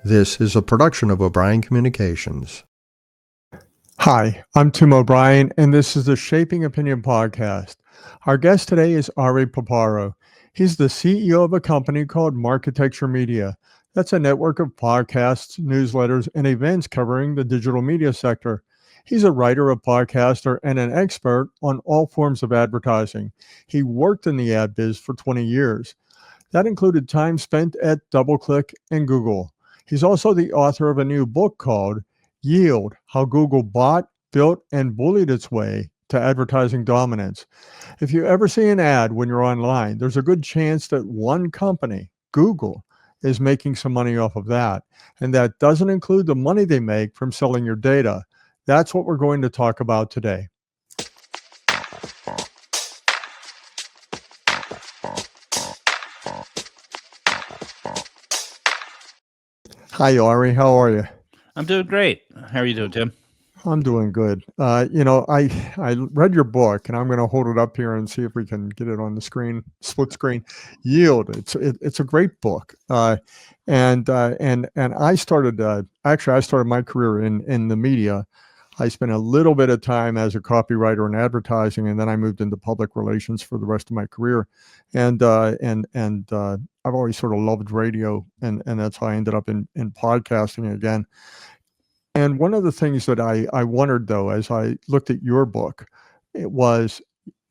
This is a production of O'Brien Communications. Hi, I'm Tim O'Brien, and this is the Shaping Opinion podcast. Our guest today is Ari Paparo. He's the CEO of a company called Marketecture Media. That's a network of podcasts, newsletters, and events covering the digital media sector. He's a writer, a podcaster, and an expert on all forms of advertising. He worked in the ad biz for 20 years. That included time spent at DoubleClick and Google. He's also the author of a new book called Yield: How Google Bought, Built, and Bullied Its Way to Advertising Dominance. If you ever see an ad when you're online, there's a good chance that one company, Google, is making some money off of that. And that doesn't include the money they make from selling your data. That's what we're going to talk about today. Hi, Ari. How are you? I'm doing great. How are you doing, Tim? I'm doing good. I read your book, and I'm going to hold it up here and see if we can get it on the screen, split screen. Yield. It's a great book. And I started I started my career in the media. I spent a little bit of time as a copywriter in advertising, and then I moved into public relations for the rest of my career. And I've always sort of loved radio, and that's how I ended up in podcasting again. And one of the things that I wondered, though, as I looked at your book, it was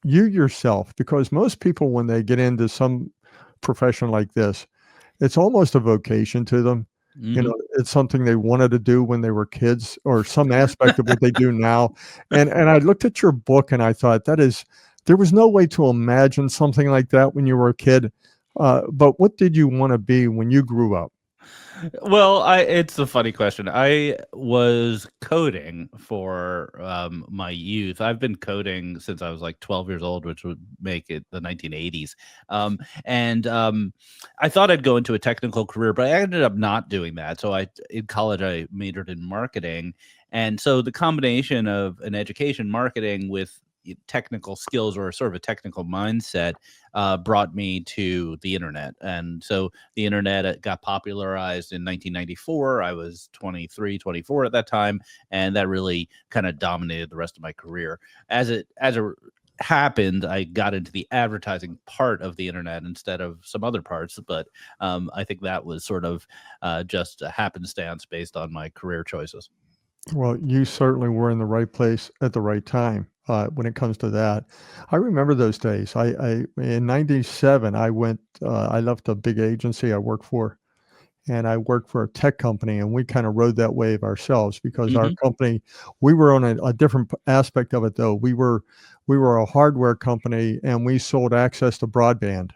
you yourself, because most people, when they get into some profession like this, it's almost a vocation to them. Mm-hmm. You know, it's something they wanted to do when they were kids, or some aspect of what they do now. And I looked at your book and I thought there was no way to imagine something like that when you were a kid. But what did you want to be when you grew up? Well, it's a funny question. I was coding for my youth. I've been coding since I was like 12 years old, which would make it the 1980s. I thought I'd go into a technical career, but I ended up not doing that. So in college, I majored in marketing. And so the combination of an education marketing with technical skills, or sort of a technical mindset, brought me to the internet. And so the internet got popularized in 1994. I was 23, 24 at that time, and that really kind of dominated the rest of my career. As it happened, I got into the advertising part of the internet instead of some other parts, but I think that was sort of just a happenstance based on my career choices. Well, you certainly were in the right place at the right time. When it comes to that, I remember those days. In '97, I left a big agency I worked for, and I worked for a tech company, and we kind of rode that wave ourselves, because our company, we were on a different aspect of it, though. We were a hardware company, and we sold access to broadband.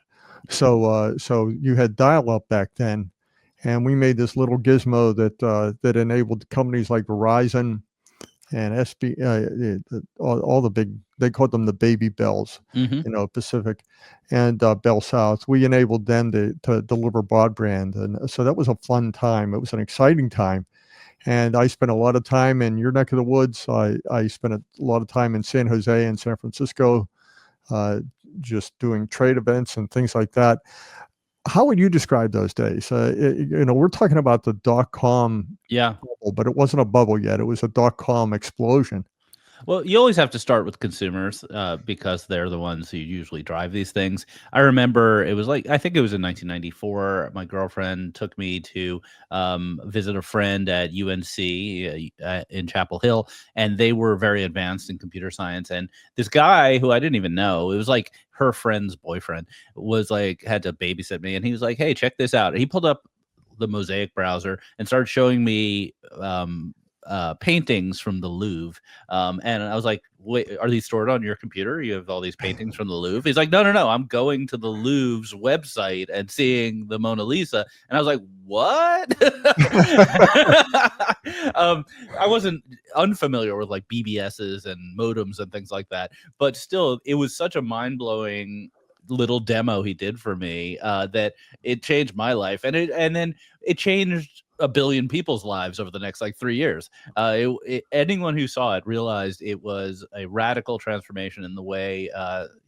So you had dial-up back then, and we made this little gizmo that enabled companies like Verizon and all the big, they called them the baby bells, Pacific and Bell South. We enabled them to deliver broadband. And so that was a fun time. It was an exciting time. And I spent a lot of time in your neck of the woods. I spent a lot of time in San Jose and San Francisco, just doing trade events and things like that. How would you describe those days? We're talking about the .com bubble, but it wasn't a bubble yet. It was a .com explosion. Well, you always have to start with consumers because they're the ones who usually drive these things. I remember it was I think it was in 1994. My girlfriend took me to visit a friend at UNC in Chapel Hill, and they were very advanced in computer science. And this guy who I didn't even know, it was like her friend's boyfriend, was had to babysit me. And he was like, "Hey, check this out." And he pulled up the Mosaic browser and started showing me paintings from the Louvre. And I was like, "Wait, are these stored on your computer? You have all these paintings from the Louvre?" He's like, No. I'm going to the Louvre's website and seeing the Mona Lisa. And I was like, what? I wasn't unfamiliar with like BBSs and modems and things like that, but still, it was such a mind-blowing little demo he did for me that it changed my life. And then it changed a billion people's lives over the next 3 years. Anyone who saw it realized it was a radical transformation in the way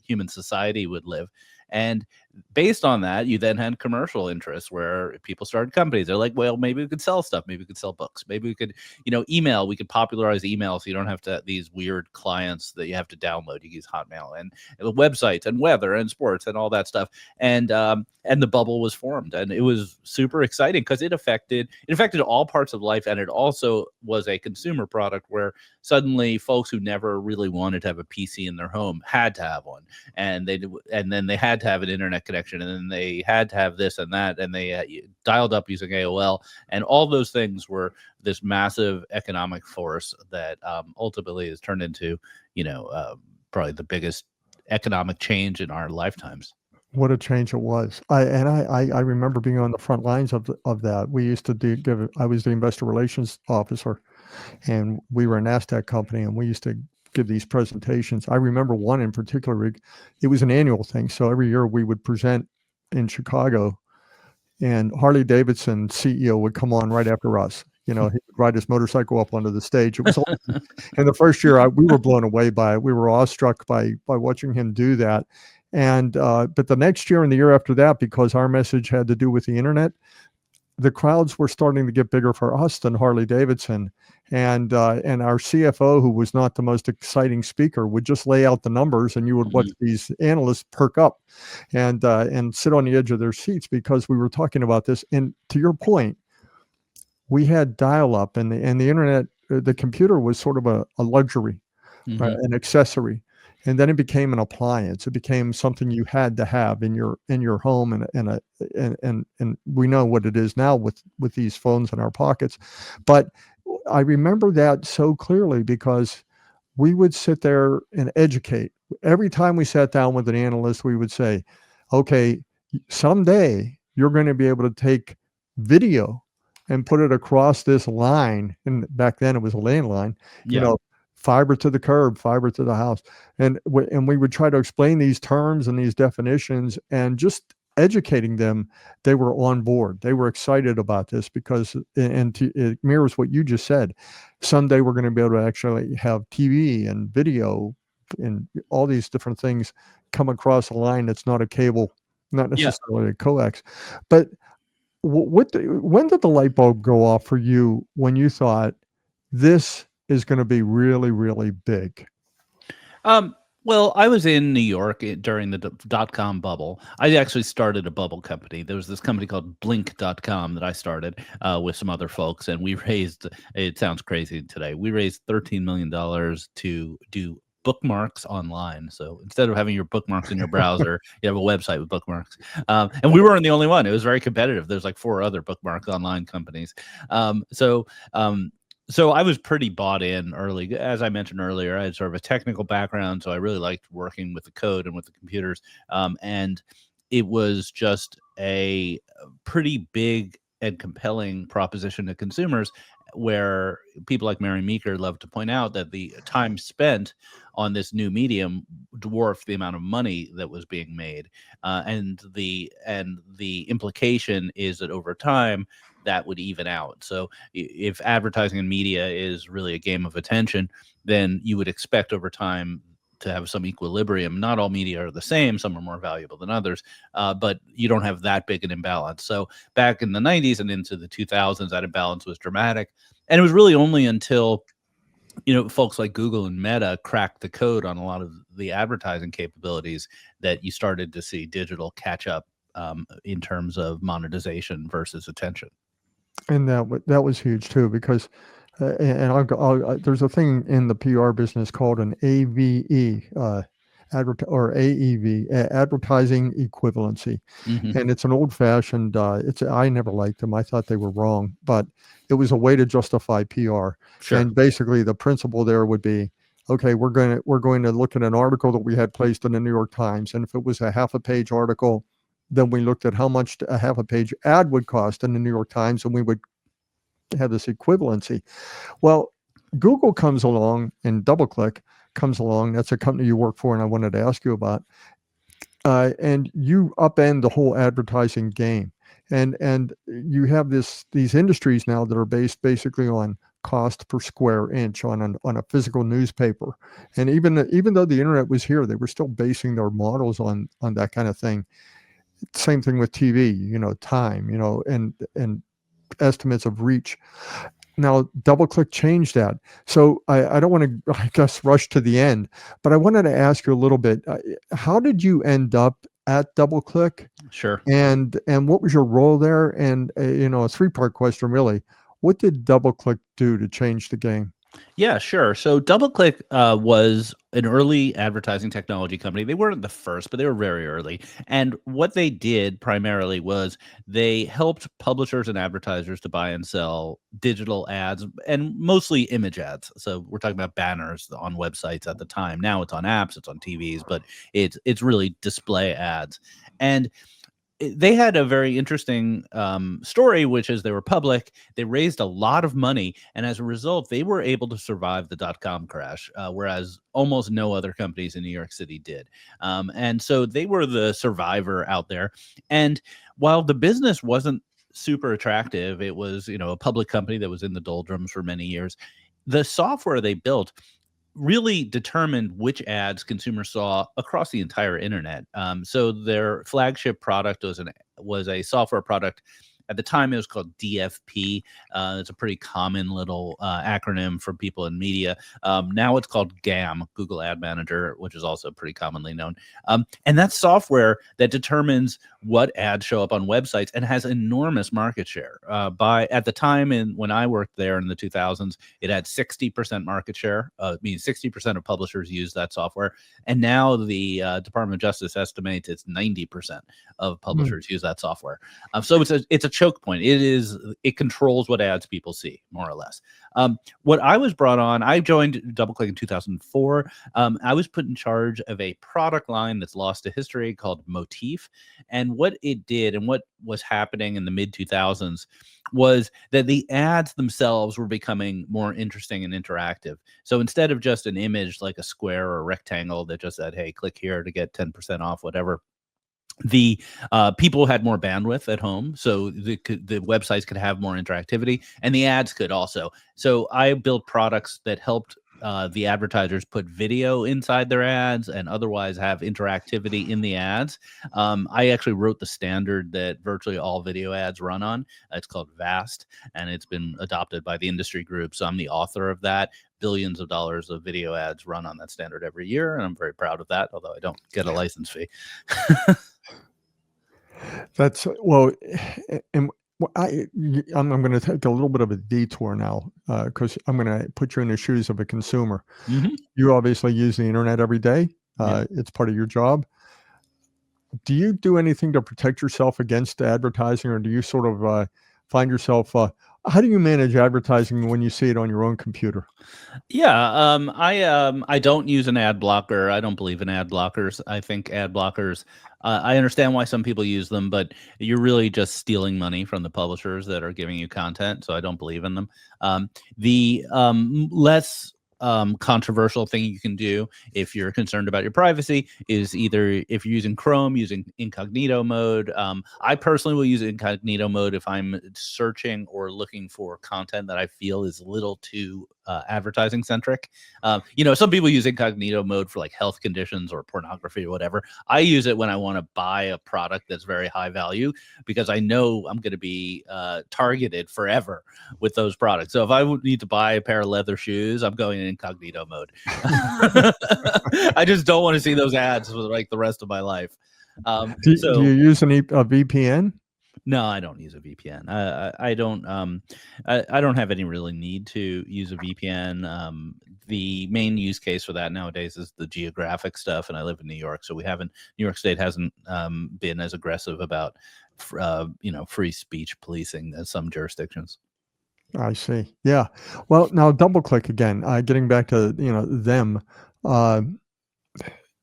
human society would live. And based on that, you then had commercial interests where people started companies. They're like, well, maybe we could sell stuff. Maybe we could sell books. Maybe we could, email. We could popularize email so you don't have to these weird clients that you have to download. You use Hotmail and the websites and weather and sports and all that stuff. And the bubble was formed, and it was super exciting because it affected all parts of life, and it also was a consumer product where suddenly folks who never really wanted to have a PC in their home had to have one, and then they had to have an internet connection, and then they had to have this and that, and they dialed up using AOL, and all those things were this massive economic force that ultimately has turned into probably the biggest economic change in our lifetimes. What a change it was. I remember being on the front lines of that. We used to I was the investor relations officer, and we were a NASDAQ company, and we used to give these presentations. I remember one in particular. It was an annual thing. So every year we would present in Chicago, and Harley Davidson CEO would come on right after us. He would ride his motorcycle up onto the stage. It was awesome. And the first year we were blown away by it. We were awestruck by watching him do that. And but the next year and the year after that, because our message had to do with the internet, the crowds were starting to get bigger for us than Harley Davidson. And our CFO, who was not the most exciting speaker, would just lay out the numbers, and you would watch these analysts perk up and sit on the edge of their seats because we were talking about this. And to your point, we had dial-up, and the internet, the computer was sort of a luxury, right, an accessory. And then it became an appliance. It became something you had to have in your home, and we know what it is now with these phones in our pockets. But I remember that so clearly because we would sit there and educate. Every time we sat down with an analyst, we would say, okay, someday you're going to be able to take video and put it across this line. And back then it was a landline, fiber to the curb, fiber to the house. And we would try to explain these terms and these definitions, and just educating them. They were on board. They were excited about this because, it mirrors what you just said. Someday we're going to be able to actually have TV and video and all these different things come across a line that's not a cable, not necessarily a coax. But when did the light bulb go off for you when you thought this is going to be really, really big? Well, I was in New York during the dot-com bubble. I actually started a bubble company. There was this company called Blink.com that I started with some other folks, and we raised, it sounds crazy today, we raised $13 million to do bookmarks online. So instead of having your bookmarks in your browser, you have a website with bookmarks. And we weren't the only one. It was very competitive. There's like 4 other bookmark online companies. So I was pretty bought in early. As I mentioned earlier, I had sort of a technical background, so I really liked working with the code and with the computers. And it was just a pretty big and compelling proposition to consumers, where people like Mary Meeker love to point out that the time spent on this new medium dwarfed the amount of money that was being made. And the implication is that over time, that would even out. So if advertising and media is really a game of attention, then you would expect over time to have some equilibrium. Not all media are the same. Some are more valuable than others, but you don't have that big an imbalance. So back in the 90s and into the 2000s, that imbalance was dramatic. And it was really only until folks like Google and Meta cracked the code on a lot of the advertising capabilities that you started to see digital catch up in terms of monetization versus attention. And that was huge too, because there's a thing in the PR business called an AVE, or AEV, advertising equivalency. And it's an old-fashioned, I never liked them. I thought they were wrong, but it was a way to justify PR. Sure. And basically the principle there would be, okay, we're going to look at an article that we had placed in the New York Times, and if it was a half a page article, then we looked at how much a half a page ad would cost in the New York Times, and we would have this equivalency. Well, Google comes along, and DoubleClick comes along. That's a company you work for, and I wanted to ask you about. And you upend the whole advertising game, and you have these industries now that are based basically on cost per square inch on a physical newspaper. And even though the internet was here, they were still basing their models on that kind of thing. Same thing with TV, time, and estimates of reach. Now, DoubleClick changed that. So I don't want to, I guess, rush to the end, but I wanted to ask you a little bit. How did you end up at DoubleClick, Sure. and what was your role there? And a three-part question, really. What did DoubleClick do to change the game? Yeah, sure. So DoubleClick was an early advertising technology company. They weren't the first, but they were very early. And what they did primarily was they helped publishers and advertisers to buy and sell digital ads, and mostly image ads. So we're talking about banners on websites at the time. Now it's on apps, it's on TVs, but it's really display ads. And they had a very interesting story, which is they were public. They raised a lot of money, and as a result, they were able to survive the dot-com crash, whereas almost no other companies in New York City did. And so they were the survivor out there. And while the business wasn't super attractive, it was a public company that was in the doldrums for many years. The software they built really determined which ads consumers saw across the entire internet. So their flagship product was a software product. At the time, it was called DFP. It's a pretty common little acronym for people in media. Now it's called GAM, Google Ad Manager, which is also pretty commonly known. And that's software that determines what ads show up on websites and has enormous market share. At the time, when I worked there in the 2000s, it had 60% market share. Means 60% of publishers use that software. And now the Department of Justice estimates it's 90% of publishers use that software. So it's a choke point. It controls what ads people see, more or less. What I was brought on, I joined DoubleClick in 2004. I was put in charge of a product line that's lost to history called Motif. And what it did and what was happening in the mid 2000s was that the ads themselves were becoming more interesting and interactive. So instead of just an image like a square or a rectangle that just said, hey, click here to get 10% off, whatever, the people had more bandwidth at home, so the websites could have more interactivity, and the ads could also. So I built products that helped the advertisers put video inside their ads and otherwise have interactivity in the ads. I actually wrote the standard that virtually all video ads run on. It's called VAST, and it's been adopted by the industry group. So I'm the author of that. Billions of dollars of video ads run on that standard every year, and I'm very proud of that, although I don't get a license fee. That's well, and I'm going to take a little bit of a detour now because I'm going to put you in the shoes of a consumer. Mm-hmm. You obviously use the internet every day. Yeah. It's part of your job. Do you do anything to protect yourself against advertising, or do you sort of find yourself? How do you manage advertising when you see it on your own computer? Yeah, I don't use an ad blocker. I don't believe in ad blockers. I think ad blockers. I understand why some people use them, but you're really just stealing money from the publishers that are giving you content. So I don't believe in them. The less controversial thing you can do if you're concerned about your privacy is either if you're using Chrome, using incognito mode. I personally will use incognito mode if I'm searching or looking for content that I feel is a little too advertising centric. Some people use incognito mode for like health conditions or pornography or whatever. I use it when I want to buy a product that's very high value because I know I'm going to be targeted forever with those products. So if I would need to buy a pair of leather shoes, I'm going in incognito mode. I just don't want to see those ads for like the rest of my life. Do you use a VPN? No, I don't use a VPN. I don't have any really need to use a VPN. The main use case for that nowadays is the geographic stuff, and I live in New York, so New York State hasn't been as aggressive about free speech policing as some jurisdictions. I see. Yeah. Well, now DoubleClick again. Getting back to them.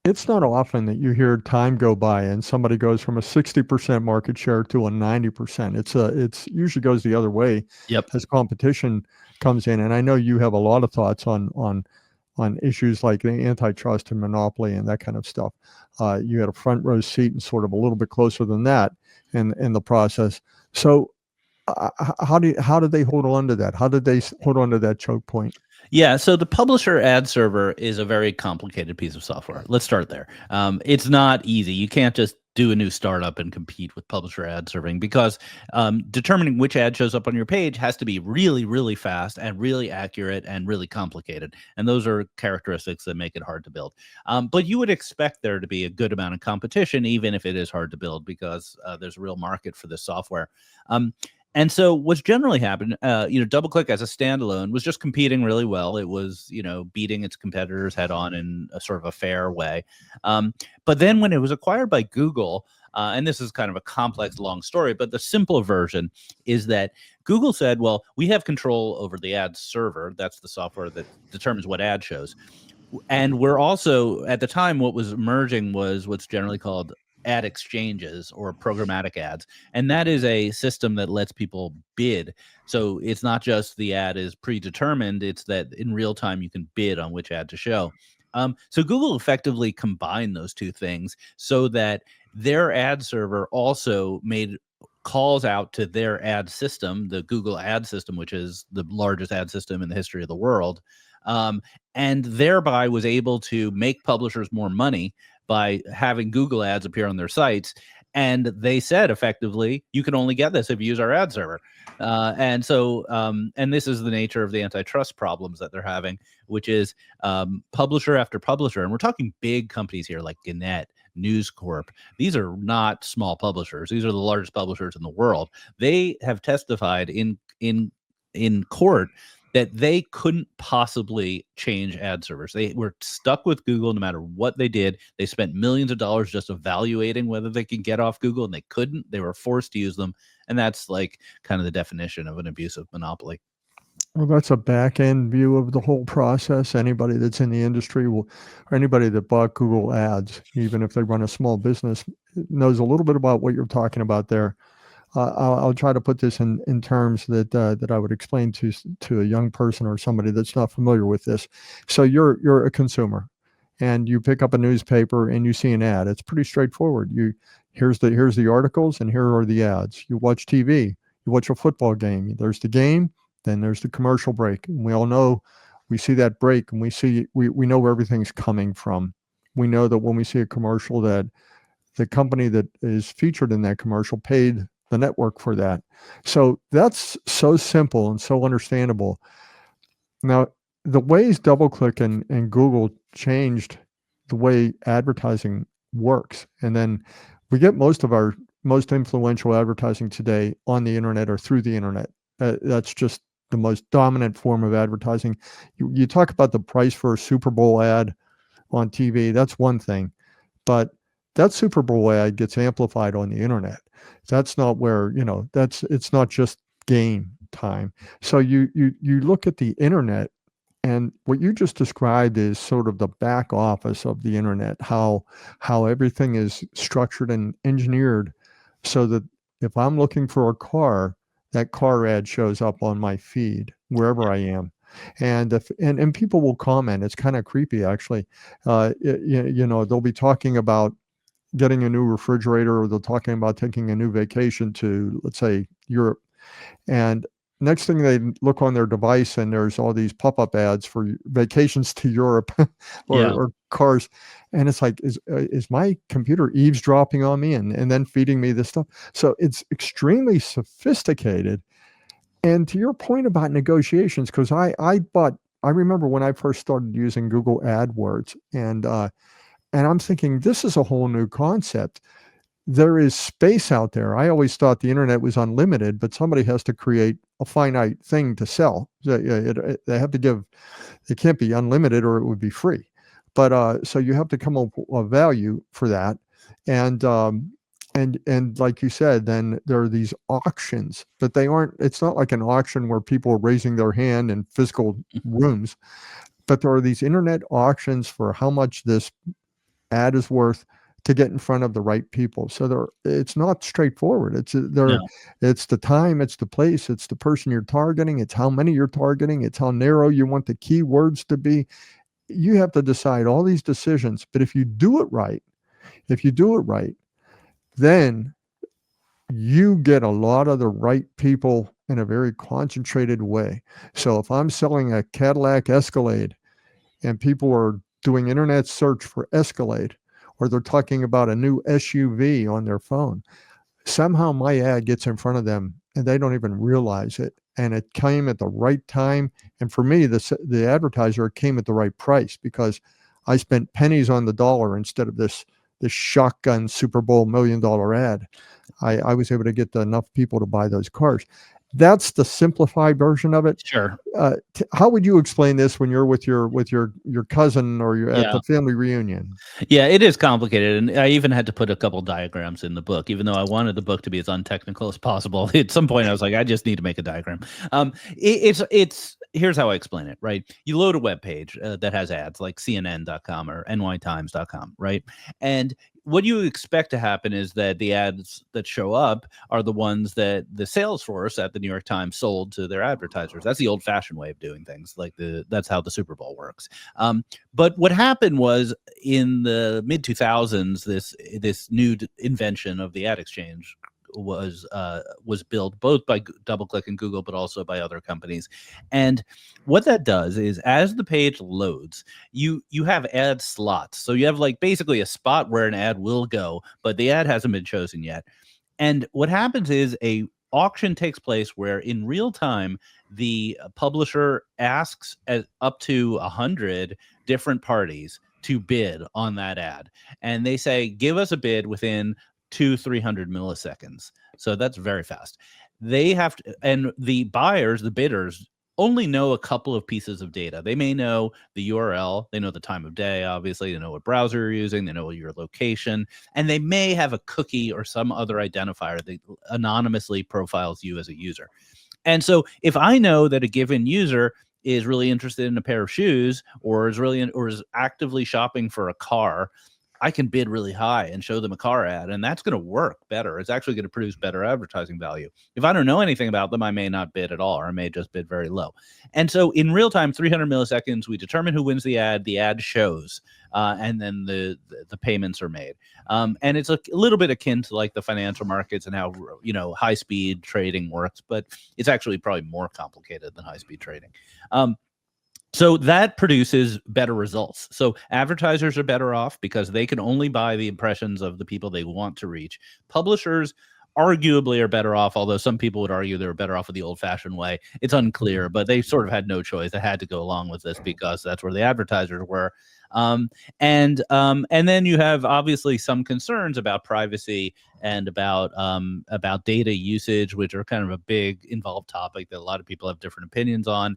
It's not often that you hear time go by and somebody goes from a 60% market share to a 90%. It's usually goes the other way. Yep. As competition comes in, and I know you have a lot of thoughts on issues like the antitrust and monopoly and that kind of stuff. You had a front row seat and sort of a little bit closer than that in the process. So how did they hold on to that? How did they hold on to that choke point? Yeah, so the publisher ad server is a very complicated piece of software. Let's start there. It's not easy. You can't just do a new startup and compete with publisher ad serving, because determining which ad shows up on your page has to be really, really fast and really accurate and really complicated. And those are characteristics that make it hard to build. But you would expect there to be a good amount of competition, even if it is hard to build, because there's a real market for this software. And so what's generally happened, DoubleClick as a standalone was just competing really well. It was, beating its competitors head on in a sort of a fair way. But then when it was acquired by Google, and this is kind of a complex, long story, but the simple version is that Google said, well, we have control over the ad server. That's the software that determines what ad shows. And we're also, at the time, what was emerging was what's generally called ad exchanges or programmatic ads. And that is a system that lets people bid. So it's not just the ad is predetermined, it's that in real time you can bid on which ad to show. So Google effectively combined those two things so that their ad server also made calls out to their ad system, the Google ad system, which is the largest ad system in the history of the world, and thereby was able to make publishers more money by having Google ads appear on their sites. And they said effectively, you can only get this if you use our ad server. And this is the nature of the antitrust problems that they're having, which is publisher after publisher. And we're talking big companies here like Gannett, News Corp. These are not small publishers. These are the largest publishers in the world. They have testified in court that they couldn't possibly change ad servers. They were stuck with Google no matter what they did. They spent millions of dollars just evaluating whether they could get off Google, and they couldn't. They were forced to use them. And that's like kind of the definition of an abusive monopoly. Well, that's a back end view of the whole process. Anybody that's in the industry or anybody that bought Google ads, even if they run a small business, knows a little bit about what you're talking about there. I'll try to put this in terms that I would explain to a young person or somebody that's not familiar with this. So you're a consumer, and you pick up a newspaper and you see an ad. It's pretty straightforward. Here's the articles and here are the ads. You watch TV. You watch a football game. There's the game. Then there's the commercial break. And we all know, we see that break and we know where everything's coming from. We know that when we see a commercial that the company that is featured in that commercial paid the network for that. So that's so simple and so understandable. Now, the ways DoubleClick and Google changed the way advertising works, and then we get most of our most influential advertising today on the internet or through the internet. That's just the most dominant form of advertising. You talk about the price for a Super Bowl ad on TV, that's one thing, but that Super Bowl ad gets amplified on the internet. That's not where, it's not just game time. So you look at the internet, and what you just described is sort of the back office of the internet, how everything is structured and engineered so that if I'm looking for a car, that car ad shows up on my feed wherever I am. And and people will comment. It's kind of creepy, actually. They'll be talking about getting a new refrigerator, or they're talking about taking a new vacation to, let's say, Europe. And next thing, they look on their device and there's all these pop-up ads for vacations to Europe or cars. And it's like, is my computer eavesdropping on me and then feeding me this stuff? So it's extremely sophisticated. And to your point about negotiations, because I remember when I first started using Google AdWords, and I'm thinking, this is a whole new concept. There is space out there. I always thought the internet was unlimited, but somebody has to create a finite thing to sell. They have to give, it can't be unlimited or it would be free. But so you have to come up with a value for that. And like you said, then there are these auctions, but it's not like an auction where people are raising their hand in physical rooms, but there are these internet auctions for how much this ad is worth to get in front of the right people. So it's not straightforward. It's the time, it's the place, it's the person you're targeting, it's how many you're targeting, it's how narrow you want the keywords to be. You have to decide all these decisions. But if you do it right, then you get a lot of the right people in a very concentrated way. So if I'm selling a Cadillac Escalade and people are doing internet search for Escalade, or they're talking about a new SUV on their phone. Somehow my ad gets in front of them and they don't even realize it. And it came at the right time. And for me, the advertiser came at the right price, because I spent pennies on the dollar instead of this shotgun Super Bowl $1 million ad. I was able to get enough people to buy those cars. That's the simplified version of it. Sure. How would you explain this when you're with your cousin, or you're at Yeah. the family reunion? Yeah, it is complicated, and I even had to put a couple diagrams in the book, even though I wanted the book to be as untechnical as possible. At some point, I was like, I just need to make a diagram. It's here's how I explain it. Right, you load a web page that has ads like CNN.com or NYTimes.com, right, and what you expect to happen is that the ads that show up are the ones that the sales force at the New York Times sold to their advertisers. That's the old-fashioned way of doing things. Like that's how the Super Bowl works. But what happened was, in the mid 2000s, this new invention of the ad exchange was built both by DoubleClick and Google, but also by other companies. And what that does is, as the page loads, you have ad slots. So you have like basically a spot where an ad will go, but the ad hasn't been chosen yet. And what happens is a auction takes place where in real time the publisher asks up to 100 different parties to bid on that ad, and they say, give us a bid within 200-300 milliseconds. So that's very fast. They have to, and the buyers, the bidders, only know a couple of pieces of data. They may know the URL, they know the time of day, obviously, they know what browser you're using, they know your location, and they may have a cookie or some other identifier that anonymously profiles you as a user. And so if I know that a given user is really interested in a pair of shoes, or is actively shopping for a car, I can bid really high and show them a car ad, and that's going to work better. It's actually going to produce better advertising value. If I don't know anything about them, I may not bid at all, or I may just bid very low. And so in real time, 300 milliseconds, we determine who wins the ad shows, and then the payments are made. And it's a little bit akin to like the financial markets and how, high speed trading works, but it's actually probably more complicated than high speed trading. So that produces better results. So advertisers are better off because they can only buy the impressions of the people they want to reach. Publishers arguably are better off, although some people would argue they were better off with the old-fashioned way. It's unclear, but they sort of had no choice. They had to go along with this because that's where the advertisers were. And then you have obviously some concerns about privacy and about data usage, which are kind of a big involved topic that a lot of people have different opinions on.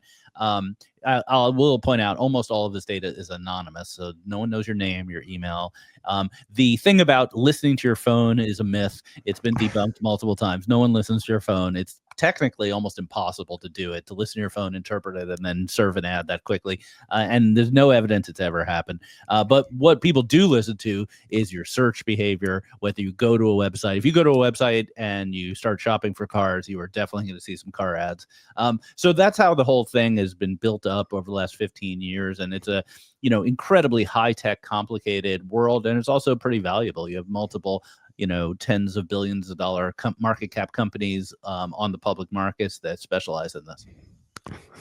I will point out almost all of this data is anonymous, so no one knows your name, your email. The thing about listening to your phone is a myth. It's been debunked multiple times. No one listens to your phone. It's technically almost impossible to do it, to listen to your phone, interpret it, and then serve an ad that quickly. And there's no evidence it's ever happened. But what people do listen to is your search behavior, whether you go to a website. If you go to a website and you start shopping for cars, you are definitely going to see some car ads. So that's how the whole thing has been built up over the last 15 years. And it's a, incredibly high-tech, complicated world. And it's also pretty valuable. You have multiple tens of billions of dollar market cap companies on the public markets that specialize in this.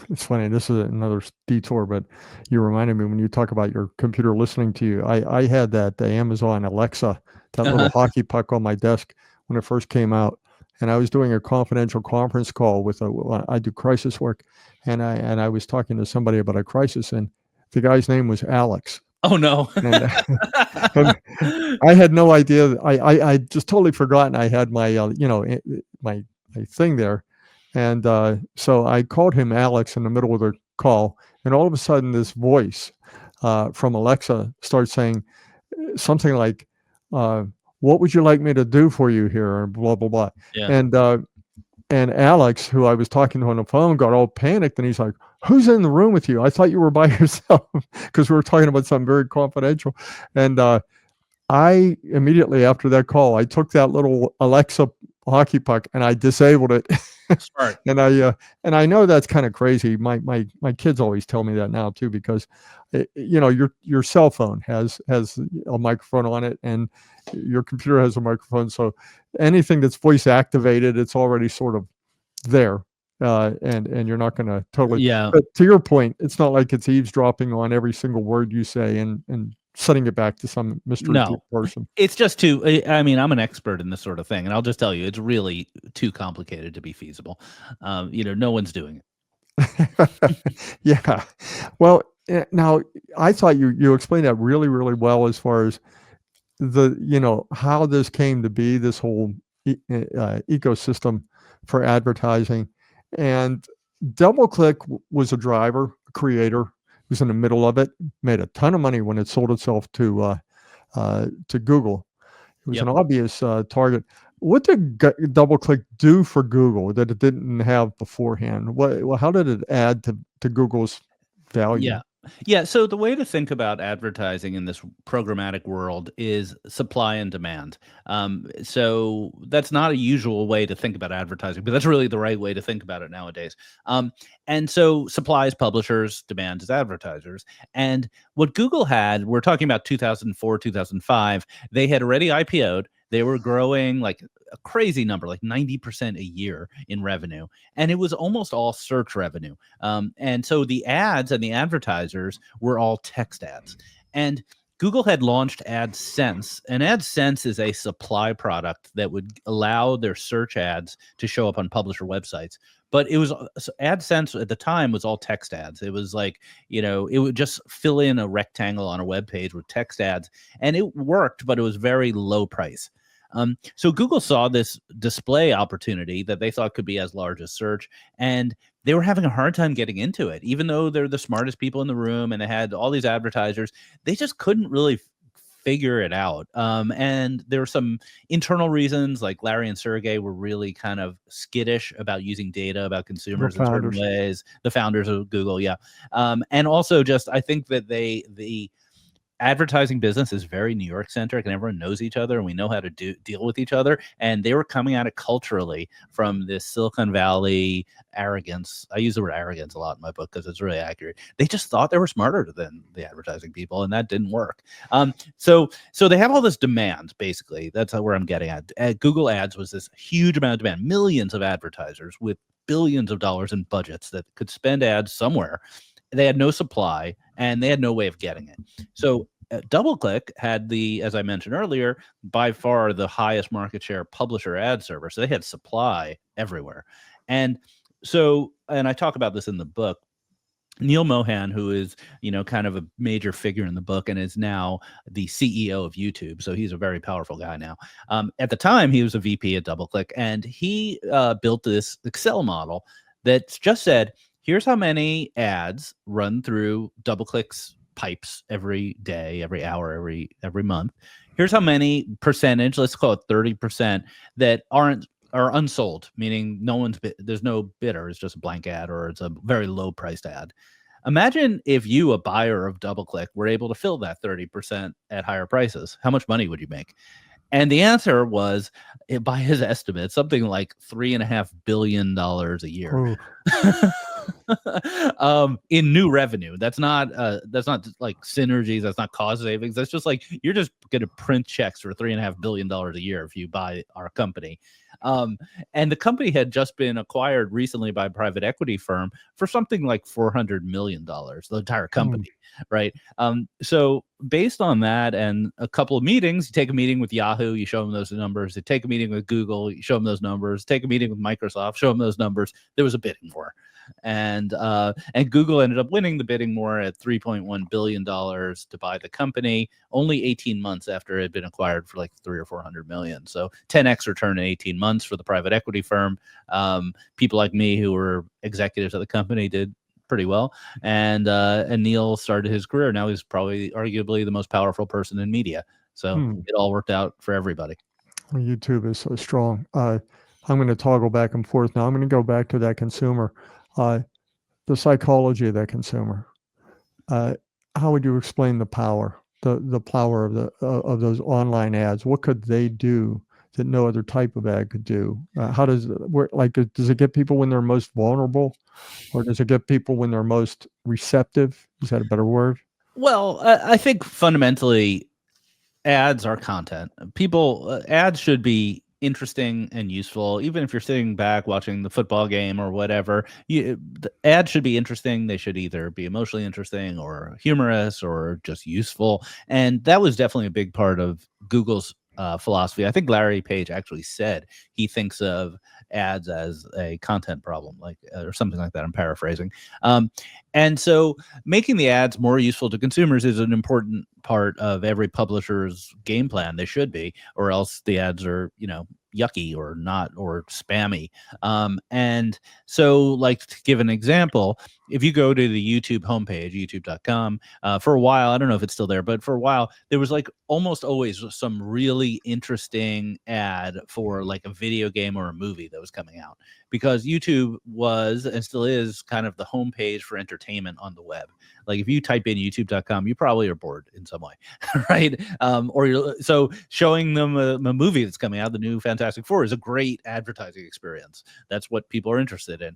It's funny. This is another detour, but you reminded me when you talk about your computer listening to you. I had that Amazon Alexa, that little hockey puck on my desk when it first came out, and I was doing a confidential conference call with I do crisis work, and I was talking to somebody about a crisis, and the guy's name was Alex. Oh no! and I had no idea. I just totally forgotten I had my my thing there, and so I called him Alex in the middle of the call, and all of a sudden this voice from Alexa starts saying something like, "What would you like me to do for you here?" or blah blah blah. Yeah. And Alex, who I was talking to on the phone, got all panicked, and he's like, "Who's in the room with you? I thought you were by yourself," because we were talking about something very confidential. And I immediately after that call, I took that little Alexa hockey puck and I disabled it. Smart. And I know that's kind of crazy. My kids always tell me that now too, because your cell phone has a microphone on it, and your computer has a microphone. So anything that's voice activated, it's already sort of there. And you're not going to totally. Yeah. But to your point, it's not like it's eavesdropping on every single word you say and setting it back to some mystery No. person. It's just too, I mean, I'm an expert in this sort of thing, and I'll just tell you, it's really too complicated to be feasible. No one's doing it. Yeah. Well, now I thought you explained that really, really well as far as how this came to be, this whole ecosystem for advertising. And DoubleClick was a driver, a creator, who's in the middle of it, made a ton of money when it sold itself to Google. It was an obvious target. What did DoubleClick do for Google that it didn't have beforehand? How did it add to Google's value? Yeah. So the way to think about advertising in this programmatic world is supply and demand. So that's not a usual way to think about advertising, but that's really the right way to think about it nowadays. And so supply is publishers, demand is advertisers. And what Google had, we're talking about 2004, 2005, they had already IPO'd. They were growing like a crazy number, like 90% a year in revenue. And it was almost all search revenue. And so the ads and the advertisers were all text ads. And Google had launched AdSense, and AdSense is a supply product that would allow their search ads to show up on publisher websites. But it was AdSense at the time was all text ads. It was like, it would just fill in a rectangle on a web page with text ads, and it worked, but it was very low price. So Google saw this display opportunity that they thought could be as large as search, and they were having a hard time getting into it. Even though they're the smartest people in the room and they had all these advertisers, they just couldn't really figure it out. And there were some internal reasons, like Larry and Sergey were really kind of skittish about using data about consumers in certain ways. The founders of Google, and also just I think that the advertising business is very New York centric, and everyone knows each other, and we know how to deal with each other. And they were coming at it culturally from this Silicon Valley arrogance. I use the word arrogance a lot in my book because it's really accurate. They just thought they were smarter than the advertising people, and that didn't work. So they have all this demand, basically. That's where I'm getting at. Google Ads was this huge amount of demand, millions of advertisers with billions of dollars in budgets that could spend ads somewhere. They had no supply, and they had no way of getting it. So DoubleClick had as I mentioned earlier, by far the highest market share publisher ad server. So they had supply everywhere. And I talk about this in the book. Neil Mohan, who is, kind of a major figure in the book and is now the CEO of YouTube. So he's a very powerful guy now. At the time, he was a VP at DoubleClick, and he built this Excel model that just said, here's how many ads run through DoubleClick's pipes every day, every hour, every month. Here's how many percentage, let's call it 30%, that are unsold, meaning there's no bidder. It's just a blank ad, or it's a very low priced ad. Imagine if you, a buyer of DoubleClick, were able to fill that 30% at higher prices. How much money would you make? And the answer was, by his estimate, something like $3.5 billion a year. In new revenue. That's not like synergies. That's not cost savings. That's just like, you're just going to print checks for $3.5 billion a year if you buy our company. And the company had just been acquired recently by a private equity firm for something like $400 million, the entire company. Right. So based on that and a couple of meetings, you take a meeting with Yahoo, you show them those numbers. You take a meeting with Google, you show them those numbers. Take a meeting with Microsoft, show them those numbers. There was a bidding war. And Google ended up winning the bidding war at $3.1 billion to buy the company, only 18 months after it had been acquired for like $300 or $400 million. So 10x return in 18 months for the private equity firm. People like me who were executives at the company did pretty well. And Neil started his career. Now he's probably arguably the most powerful person in media. So it all worked out for everybody. Well, YouTube is so strong. I'm going to toggle back and forth now. I'm going to go back to that consumer. The psychology of that consumer. How would you explain the power, the power of those online ads? What could they do that no other type of ad could do? How does does it get people when they're most vulnerable, or does it get people when they're most receptive? Is that a better word? Well, I think fundamentally, ads are content. Ads should be interesting and useful. Even if you're sitting back watching the football game or whatever, the ads should be interesting. They should either be emotionally interesting or humorous or just useful. And that was definitely a big part of Google's philosophy. I think Larry Page actually said he thinks of ads as a content problem, like or something like that. I'm paraphrasing. And so making the ads more useful to consumers is an important part of every publisher's game plan. They should be, or else the ads are, yucky or not, or spammy. And so, like, to give an example, if you go to the YouTube homepage, youtube.com, for a while, I don't know if it's still there, but for a while, there was like almost always some really interesting ad for like a video game or a movie that was coming out, because YouTube was and still is kind of the homepage for entertainment on the web. Like if you type in youtube.com, you probably are bored in some way, right? So showing them a movie that's coming out, the new Fantastic Four, is a great advertising experience. That's what people are interested in.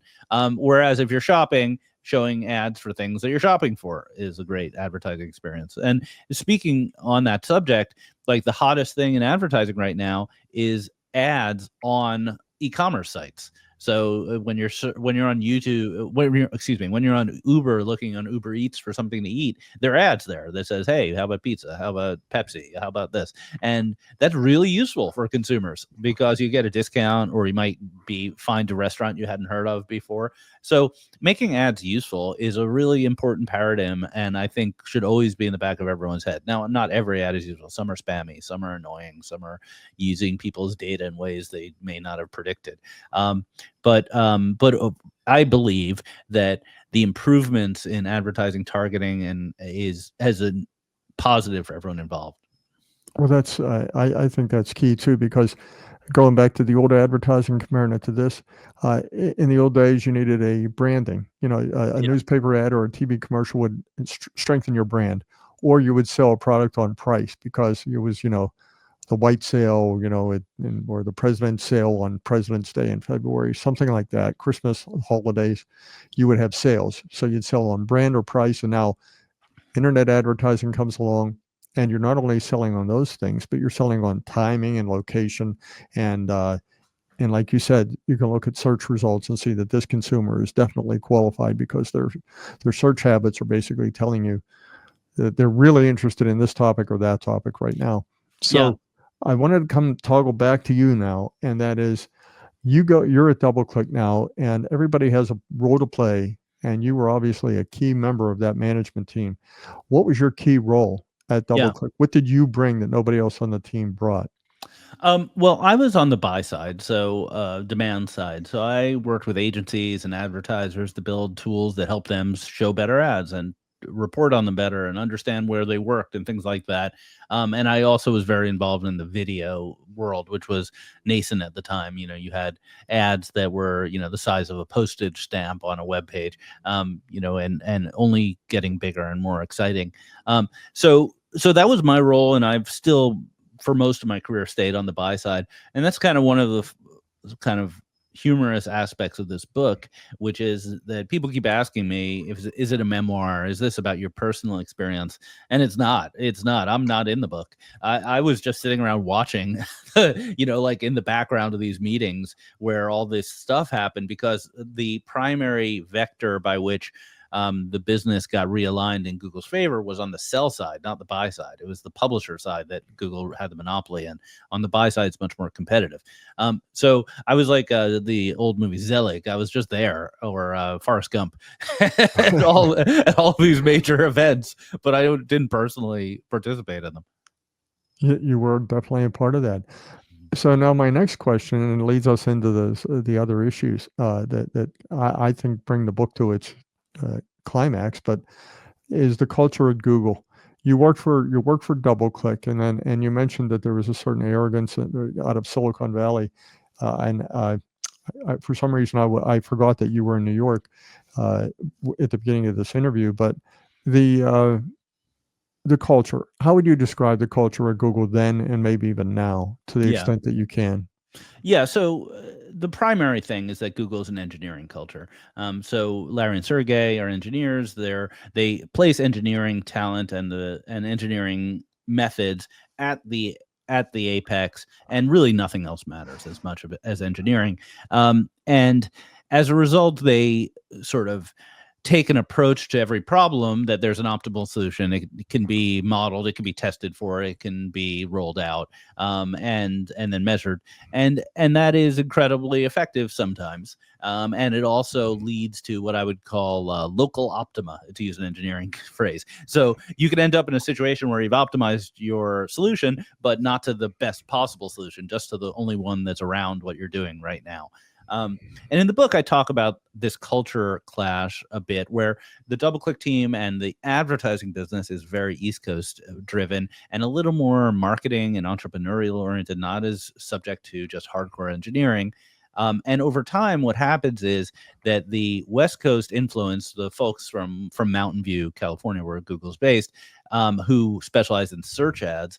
Whereas if you're shopping, showing ads for things that you're shopping for is a great advertising experience. And speaking on that subject, like the hottest thing in advertising right now is ads on e-commerce sites. So when you're on YouTube, when you're on Uber looking on Uber Eats for something to eat, there are ads there that says, "Hey, how about pizza? How about Pepsi? How about this?" And that's really useful for consumers because you get a discount, or you might find a restaurant you hadn't heard of before. So making ads useful is a really important paradigm, and I think should always be in the back of everyone's head. Now, not every ad is useful. Some are spammy, some are annoying, some are using people's data in ways they may not have predicted. But I believe that the improvements in advertising targeting has a positive for everyone involved. Well, that's I think that's key too, because going back to the old advertising, comparing it to this, in the old days, you needed a branding. A newspaper ad or a TV commercial would strengthen your brand, or you would sell a product on price because it was, the white sale, or the president's sale on President's Day in February, something like that. Christmas, holidays, you would have sales. So you'd sell on brand or price. And now internet advertising comes along, and you're not only selling on those things, but you're selling on timing and location. And like you said, you can look at search results and see that this consumer is definitely qualified because their search habits are basically telling you that they're really interested in this topic or that topic right now. So I wanted to toggle back to you now, and that is, you're at DoubleClick now, and everybody has a role to play, and you were obviously a key member of that management team. What was your key role at DoubleClick? What did you bring that nobody else on the team brought? Well, I was on the buy side, so demand side. So I worked with agencies and advertisers to build tools that help them show better ads and report on them better and understand where they worked and things like that. And I also was very involved in the video world, which was nascent at the time. You had ads that were, the size of a postage stamp on a web page, and only getting bigger and more exciting. So that was my role, and I've still, for most of my career, stayed on the buy side. And that's kind of one of the kind of humorous aspects of this book, which is that people keep asking me, is it a memoir? Is this about your personal experience? And it's not. I'm not in the book. I was just sitting around watching, like in the background of these meetings where all this stuff happened, because the primary vector by which the business got realigned in Google's favor was on the sell side, not the buy side. It was the publisher side that Google had the monopoly in. On the buy side, it's much more competitive. So I was like the old movie Zelig. I was just there, or Forrest Gump, at all of these major events, but I didn't personally participate in them. You were definitely a part of that. So now my next question, and it leads us into the other issues that I think bring the book to its climax, but is the culture at Google. You worked for DoubleClick, and you mentioned that there was a certain arrogance out of Silicon Valley, and for some reason I forgot that you were in New York at the beginning of this interview. But the culture, how would you describe the culture at Google then and maybe even now, to the extent that you can? Yeah, so the primary thing is that Google is an engineering culture. So Larry and Sergey are engineers. They place engineering talent and engineering methods at the at the apex, and really nothing else matters as much of it as engineering. And as a result, they sort of take an approach to every problem that there's an optimal solution. It can be modeled, it can be tested for, it can be rolled out, and then measured, and that is incredibly effective sometimes. And it also leads to what I would call local optima, to use an engineering phrase. So you could end up in a situation where you've optimized your solution, but not to the best possible solution, just to the only one that's around what you're doing right now. And in the book, I talk about this culture clash a bit, where the DoubleClick team and the advertising business is very East Coast driven and a little more marketing and entrepreneurial oriented, not as subject to just hardcore engineering. And over time, what happens is that the West Coast influence, the folks from Mountain View, California, where Google's based, who specialize in search ads,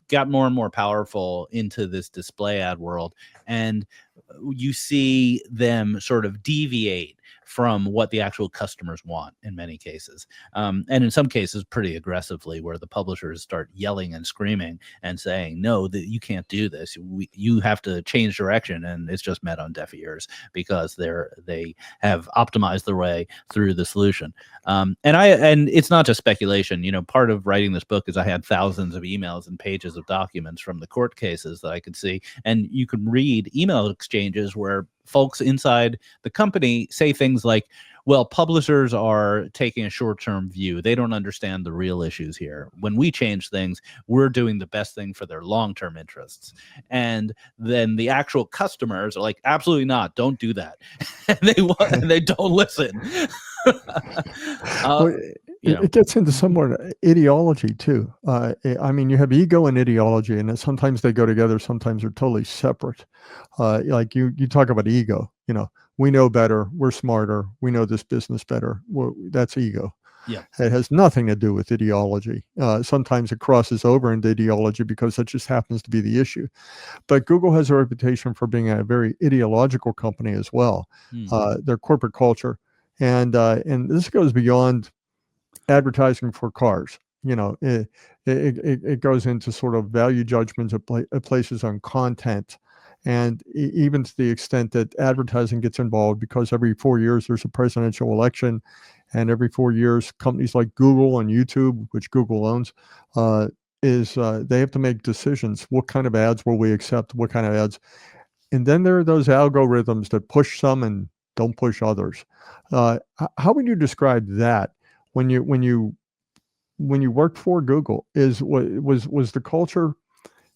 got more and more powerful into this display ad world. And you see them sort of deviate from what the actual customers want in many cases. And in some cases, pretty aggressively, where the publishers start yelling and screaming and saying, no, you can't do this. You have to change direction. And it's just met on deaf ears because they have optimized their way through the solution. And it's not just speculation. Part of writing this book is I had thousands of emails and pages of documents from the court cases that I could see. And you can read email exchanges where folks inside the company say things like, well, publishers are taking a short-term view. They don't understand the real issues here. When we change things, we're doing the best thing for their long-term interests. And then the actual customers are like, absolutely not. Don't do that. and they don't listen. It gets into somewhat ideology too. I mean, you have ego and ideology, and sometimes they go together. Sometimes they're totally separate. Like you talk about ego. We know better. We're smarter. We know this business better. That's ego. Yeah, it has nothing to do with ideology. Sometimes it crosses over into ideology because that just happens to be the issue. But Google has a reputation for being a very ideological company as well. Their corporate culture, and this goes beyond advertising for cars. It goes into sort of value judgments it places on content, and even to the extent that advertising gets involved, because every 4 years there's a presidential election, and every 4 years companies like Google and YouTube, which Google owns, they have to make decisions. What kind of ads will we accept? What kind of ads? And then there are those algorithms that push some and don't push others. How would you describe that when you worked for Google? Was the culture?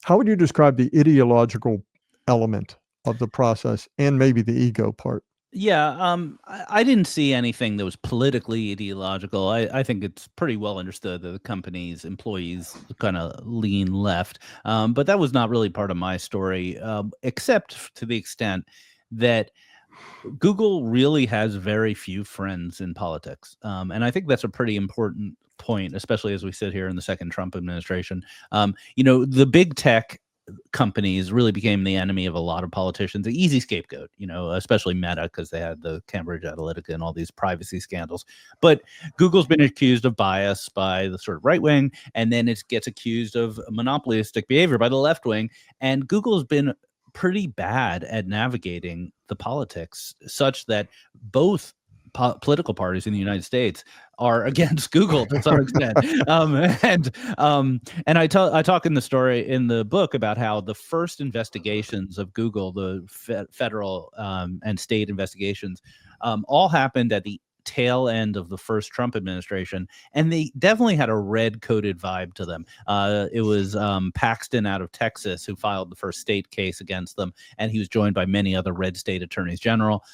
How would you describe the ideological element of the process and maybe the ego part? Yeah, I didn't see anything that was politically ideological. I think it's pretty well understood that the company's employees kind of lean left, but that was not really part of my story, except to the extent that Google really has very few friends in politics. And I think that's a pretty important point, especially as we sit here in the second Trump administration. The big tech companies really became the enemy of a lot of politicians, the easy scapegoat, especially Meta, because they had the Cambridge Analytica and all these privacy scandals. But Google's been accused of bias by the sort of right wing, and then it gets accused of monopolistic behavior by the left wing. And Google's been pretty bad at navigating the politics, such that both political parties in the United States are against Google to some extent. And I talk in the story in the book about how the first investigations of Google, the federal and state investigations, all happened at the tail end of the first Trump administration, and they definitely had a red-coded vibe to them. It was Paxton out of Texas who filed the first state case against them, and he was joined by many other red state attorneys general.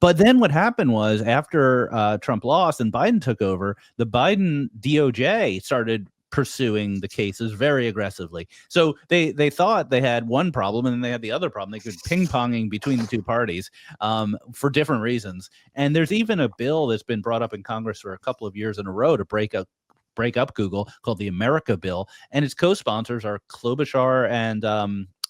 But then what happened was, after Trump lost and Biden took over, the Biden DOJ started pursuing the cases very aggressively. So they thought they had one problem, and then they had the other problem. They could ping-ponging between the two parties for different reasons. And there's even a bill that's been brought up in Congress for a couple of years in a row to break up Google, called the America Bill. And its co-sponsors are Klobuchar and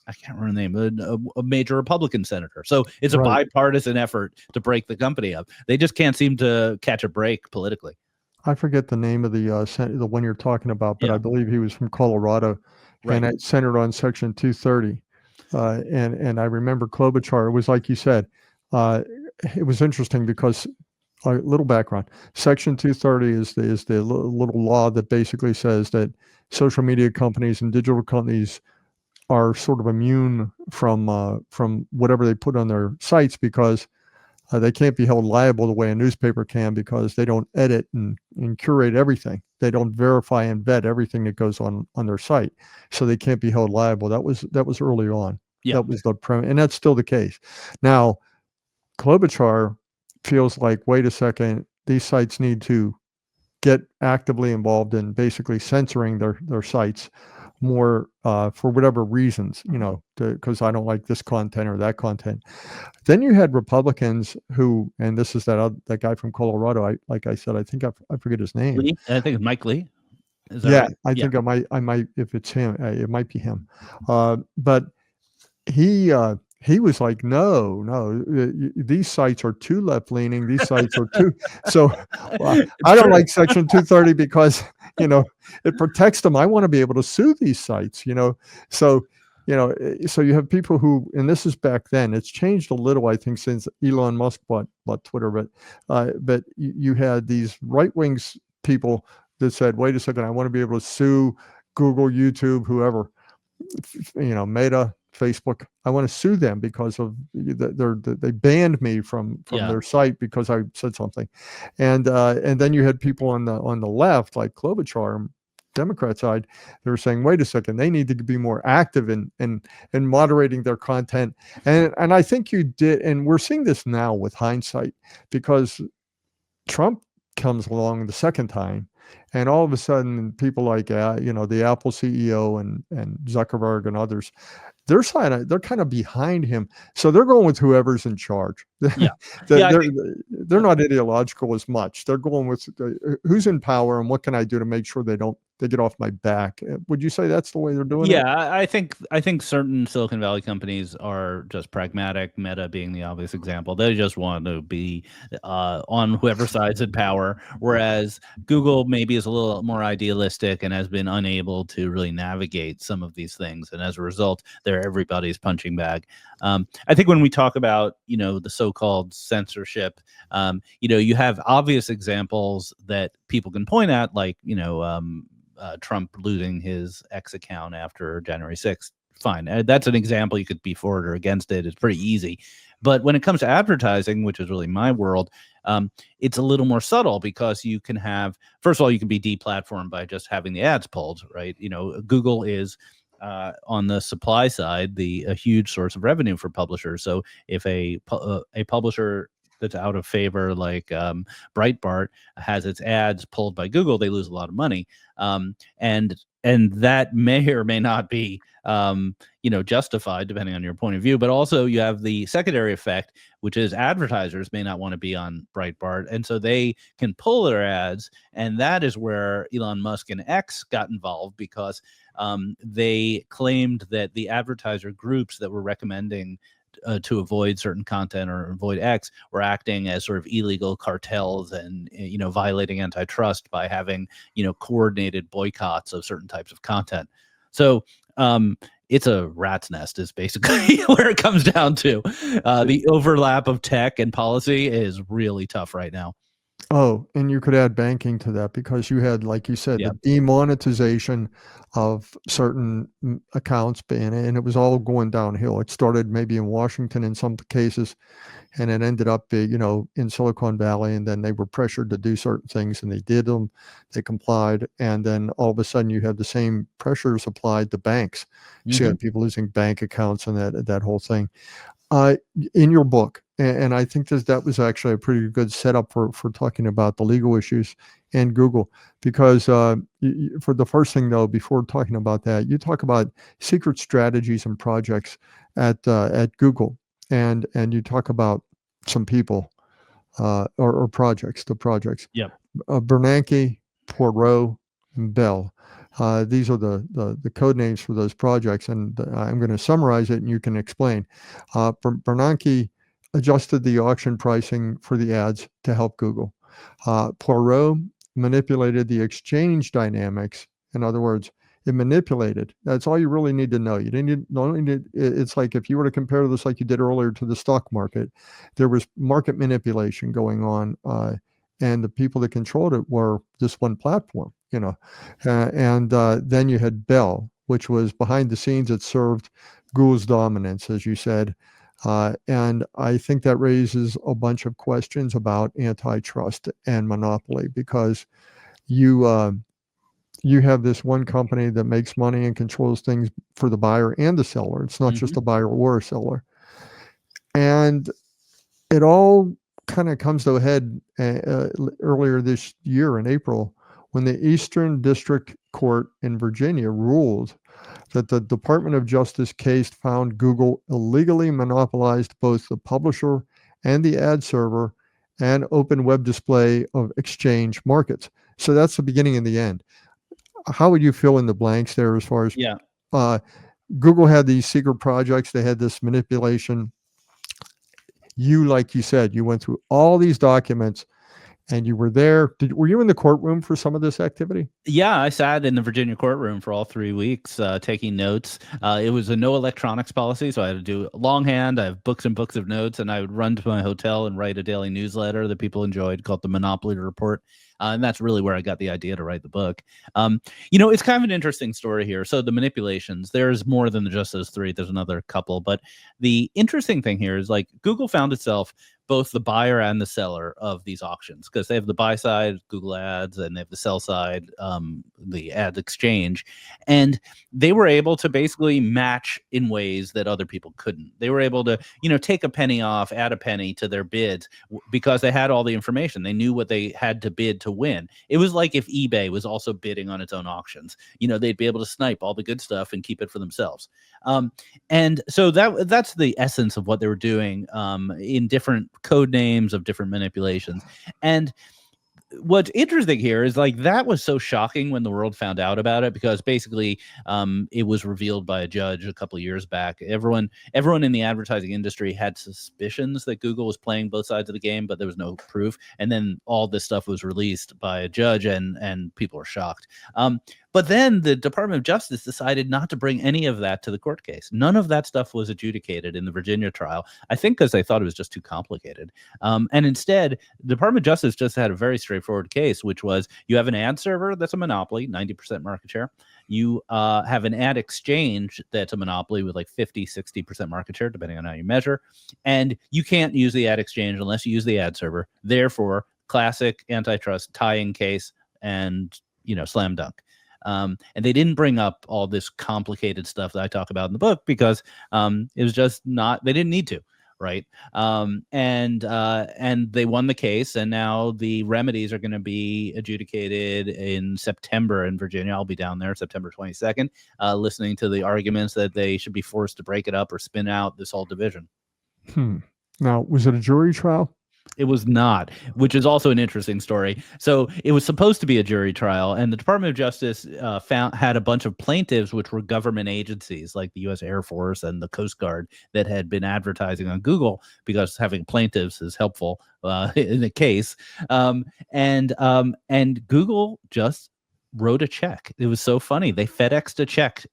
I can't remember the name, a major Republican senator. So it's a bipartisan effort to break the company up. They just can't seem to catch a break politically. I forget the name of the one you're talking about, but I believe he was from Colorado, and it's centered on Section 230. And I remember Klobuchar. It was like you said. It was interesting because a little background. Section 230 is the little law that basically says that social media companies and digital companies are sort of immune from whatever they put on their sites because they can't be held liable the way a newspaper can because they don't edit and curate everything. They don't verify and vet everything that goes on their site, so they can't be held liable. That was early on. Yeah. That was the premise, and that's still the case. Now, Klobuchar feels like, wait a second, these sites need to get actively involved in basically censoring their sites more for whatever reasons, because I don't like this content or that content. Then you had Republicans who, and this is that guy from Colorado. Like I said, I think I forget his name. Lee? I think it's Mike Lee. Is that Yeah, right? I think I might if it's him, it might be him. But he was like, no, these sites are too left leaning. These sites are too. So I don't like Section 230 because it protects them. I want to be able to sue these sites. So you have people who, and this is back then. It's changed a little, I think, since Elon Musk bought Twitter. But you had these right wings people that said, wait a second, I want to be able to sue Google, YouTube, whoever, Meta, Facebook. I want to sue them because of they banned me from their site because I said something, and then you had people on the left like Klobuchar, Democrat side. They were saying, wait a second, they need to be more active in moderating their content, and I think you did, and we're seeing this now with hindsight because Trump comes along the second time. And all of a sudden, people like the Apple CEO and Zuckerberg and others, they're kind of behind him, so they're going with whoever's in charge. Yeah, they're not ideological as much. They're going with who's in power and what can I do to make sure they get off my back. Would you say that's the way they're doing it? Yeah, I think certain Silicon Valley companies are just pragmatic, Meta being the obvious example. They just want to be on whoever side's in power, whereas Google maybe is a little more idealistic and has been unable to really navigate some of these things. And as a result, they're everybody's punching bag. I think when we talk about, the so-called censorship, you have obvious examples that people can point at, like, Trump losing his X account after January 6th. Fine. That's an example. You could be for it or against it. It's pretty easy. But when it comes to advertising, which is really my world, it's a little more subtle because you can have, first of all, you can be deplatformed by just having the ads pulled, right? Google is on the supply side, a huge source of revenue for publishers. So if a publisher that's out of favor, like Breitbart, has its ads pulled by Google, they lose a lot of money. And that may or may not be, justified depending on your point of view. But also you have the secondary effect, which is advertisers may not want to be on Breitbart. And so they can pull their ads. And that is where Elon Musk and X got involved because they claimed that the advertiser groups that were recommending to avoid certain content or avoid X were acting as sort of illegal cartels and, violating antitrust by having, coordinated boycotts of certain types of content. So it's a rat's nest is basically where it comes down to. The overlap of tech and policy is really tough right now. Oh, and you could add banking to that because you had, like you said, Yep. the demonetization of certain accounts, and it was all going downhill. It started maybe in Washington in some cases, and it ended up, in Silicon Valley, and then they were pressured to do certain things, and they did them. They complied, and then all of a sudden you have the same pressures applied to banks. So you had people losing bank accounts and that whole thing. In your book, and I think that was actually a pretty good setup for talking about the legal issues and Google, because for the first thing though, before talking about that, you talk about secret strategies and projects at Google, and you talk about some people or projects. Yep. Bernanke, Poirot, and Bell. These are the code names for those projects, and I'm going to summarize it, and you can explain. Bernanke adjusted the auction pricing for the ads to help Google. Poirot manipulated the exchange dynamics. In other words, it manipulated. That's all you really need to know. You didn't not only need, it's like if you were to compare this like you did earlier to the stock market, there was market manipulation going on, and the people that controlled it were this one platform, and then you had Bell, which was behind the scenes. It served Google's dominance, as you said. And I think that raises a bunch of questions about antitrust and monopoly, because you have this one company that makes money and controls things for the buyer and the seller. It's not just a buyer or a seller. And it all kind of comes to a head earlier this year in April, when the Eastern District Court in Virginia ruled that the Department of Justice case found Google illegally monopolized both the publisher and the ad server and open web display of exchange markets. So that's the beginning and the end. How would you fill in the blanks there as far as Google had these secret projects, they had this manipulation. Like you said, you went through all these documents and you were there. Were you in the courtroom for some of this activity? Yeah, I sat in the Virginia courtroom for all 3 weeks taking notes. It was a no electronics policy, so I had to do longhand. I have books and books of notes, and I would run to my hotel and write a daily newsletter that people enjoyed called the Monopoly Report. And that's really where I got the idea to write the book. It's kind of an interesting story here. So the manipulations, there's more than just those three. There's another couple. But the interesting thing here is like Google found itself both the buyer and the seller of these auctions, because they have the buy side, Google Ads, and they have the sell side, the ad exchange. And they were able to basically match in ways that other people couldn't. They were able to, take a penny off, add a penny to their bids because they had all the information. They knew what they had to bid to win. It was like if eBay was also bidding on its own auctions. They'd be able to snipe all the good stuff and keep it for themselves. And so that's the essence of what they were doing in different code names of different manipulations. And what's interesting here is like that was so shocking when the world found out about it, because basically it was revealed by a judge a couple of years back. Everyone in the advertising industry had suspicions that Google was playing both sides of the game, but there was no proof. And then all this stuff was released by a judge, and people were shocked. But then the Department of Justice decided not to bring any of that to the court case. None of that stuff was adjudicated in the Virginia trial, I think because they thought it was just too complicated. And instead, the Department of Justice just had a very straightforward case, which was you have an ad server that's a monopoly, 90% market share. You have an ad exchange that's a monopoly with like 50, 60% market share, depending on how you measure. And you can't use the ad exchange unless you use the ad server. Therefore, classic antitrust tie-in case and, slam dunk. And they didn't bring up all this complicated stuff that I talk about in the book because it was just not, they didn't need to, right? And they won the case, and now the remedies are going to be adjudicated in September in Virginia. I'll be down there September 22nd, listening to the arguments that they should be forced to break it up or spin out this whole division. Now, was it a jury trial? It was not, which is also an interesting story. So it was supposed to be a jury trial, and the Department of Justice had a bunch of plaintiffs, which were government agencies like the U.S. Air Force and the Coast Guard that had been advertising on Google, because having plaintiffs is helpful in the case. And Google just wrote a check. It was so funny. They FedExed a check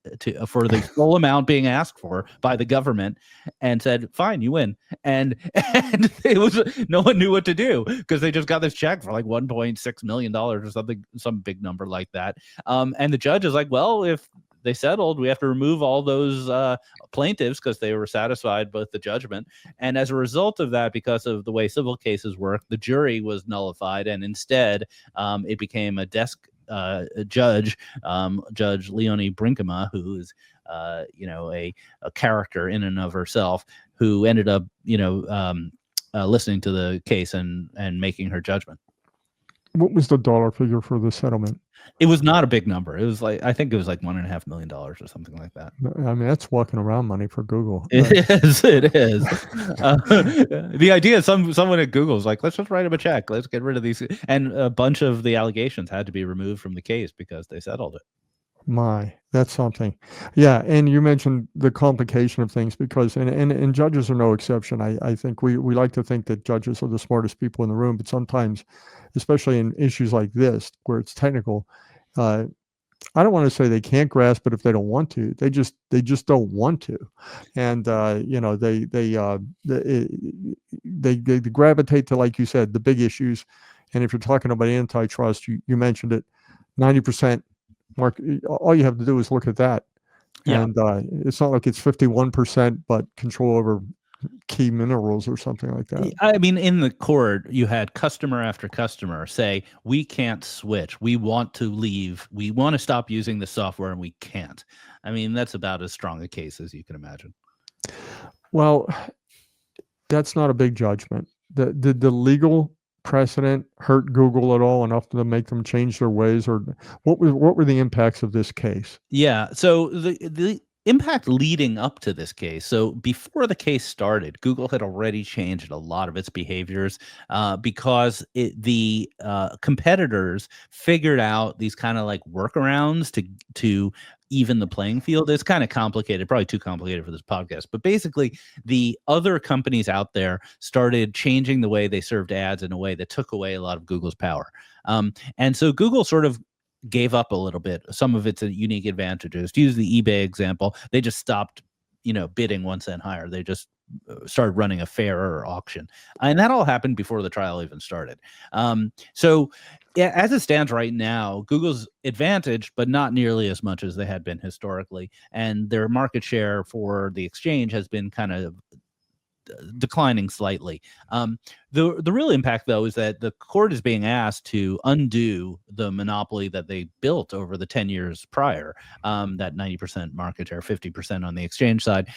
for the full amount being asked for by the government and said, fine, you win. And it was, no one knew what to do because they just got this check for like $1.6 million or something, some big number like that. And the judge is like, well, if they settled, we have to remove all those plaintiffs because they were satisfied with the judgment. And as a result of that, because of the way civil cases work, the jury was nullified, and instead it became a desk judge, Judge Leonie Brinkema, who is, a character in and of herself, who ended up, listening to the case and making her judgment. What was the dollar figure for the settlement? It was not a big number. It was like, I think it was like $1.5 million or something like that. I mean, that's walking around money for Google. It is. The idea is someone at Google is like, let's just write him a check. Let's get rid of these. And a bunch of the allegations had to be removed from the case because they settled it. That's something. Yeah. And you mentioned the complication of things because, and judges are no exception. I think we like to think that judges are the smartest people in the room, but sometimes, especially in issues like this, where it's technical, I don't want to say they can't grasp it if they don't want to. They just don't want to, and they gravitate to, like you said, the big issues. And if you're talking about antitrust, you mentioned it, 90% mark. All you have to do is look at that, Yeah. and it's not like it's 51%, but control over key minerals or something like that. I mean, in the court, you had customer after customer say, we can't switch. We want to leave. We want to stop using the software and we can't. I mean, that's about as strong a case as you can imagine. Well, that's not a big judgment. Did the legal precedent hurt Google at all enough to make them change their ways, or what were the impacts of this case? Yeah. So the impact leading up to this case. So before the case started, Google had already changed a lot of its behaviors because the competitors figured out these kind of like workarounds to even the playing field. It's kind of complicated, probably too complicated for this podcast, but basically the other companies out there started changing the way they served ads in a way that took away a lot of Google's power. And so Google sort of gave up a little bit some of its unique advantages. To use the eBay example, they just stopped, bidding 1 cent higher. They just started running a fairer auction, and that all happened before the trial even started. So, yeah, as it stands right now, Google's advantaged, but not nearly as much as they had been historically, and their market share for the exchange has been kind of declining slightly. The real impact, though, is that the court is being asked to undo the monopoly that they built over the 10 years prior, that 90% market share, 50% on the exchange side.